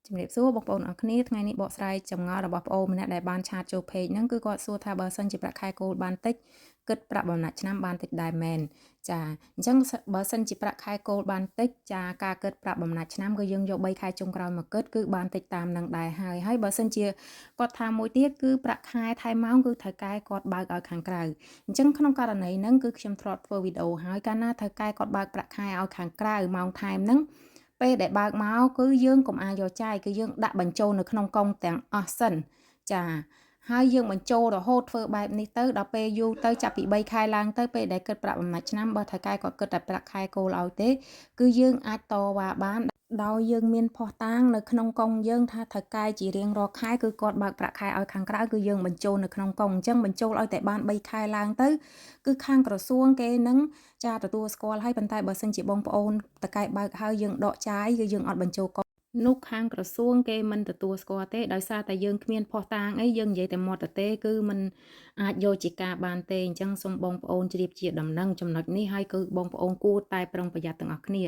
ជំរាបសួរបងប្អូនអរគ្នាថ្ងៃនេះបកស្រាយចម្ងល់របស់ប្អូនម្នាក់ដែលបានឆាតចូល page ហ្នឹងគឺគាត់សួរថាបើសិនជាប្រាក់ខែគោលបានតិចគិតប្រាក់បំណាច់ឆ្នាំបានតិចដែរមែនចាអញ្ចឹងបើសិនជាប្រាក់ខែគោលបានតិចចាការគិតប្រាក់បំណាច់ឆ្នាំគឺយើងយក3ខែចុងក្រោយមកគិតគឺបានតិចតាមនឹងដែរហើយបើសិនជាគាត់ថាមួយទៀតគឺប្រាក់ខែថែមម៉ោងគឺថៅកែគាត់បើកឲ្យខាងក្រៅអញ្ចឹងក្នុងករណីហ្នឹងគឺខ្ញុំធ្លាប់ធ្វើវីដេអូហើយកាលណាថៅកែគាត់បើកប្រាក់ខែឲ្យខាងក្រៅម៉ោងថែមហ្នឹងពេលដែលបើកមកគឺយើងកុំអាយកចាយគឺយើងដាក់បញ្ចូលនៅក្នុងកុងទាំងអស់សិនចាហើយយើងបញ្ចូលរហូតធ្វើបែបនេះទៅដល់ពេលយូរទៅចាប់ពី3ខែឡើងទៅពេលដែលគិតប្រាក់បំណាច់ឆ្នាំបើថៅកែគាត់គិតតែប្រាក់ខែគោលឲ្យទេគឺយើងអាចតវ៉ាបានដោយយើងមានភស្តុតាងនៅក្នុងកុងយើងថាថៅកែជារៀងរាល់ខែគឺគាត់បើកប្រាក់ខែឲ្យខាងក្រៅគឺយើងបញ្ចូលនៅក្នុងកុងអញ្ចឹងបញ្ចូលឲ្យតែបាន3ខែឡើងទៅគឺខាងក្រសួងគេនឹងចាទទួលស្គាល់ហើយប៉ុន្តែបើសិនជាបងប្អូនតកែបើកហើយយើងដកចាយគឺយើងអត់បញ្ចូលកុងនោះខាងក្រសួងគេមិនទទួលស្គាល់ទេដោយសារតែយើងគ្មានភស្តុតាងអីយើងនិយាយតែមាត់ទេគឺมันអាចយកជាការបានទេអញ្ចឹងសូមបងប្អូនជ្រាបជាដំណឹងចំណុចនេះហើយគឺបងប្អូនគួរតែប្រុងប្រយ័ត្នទាំងអស់គ្នា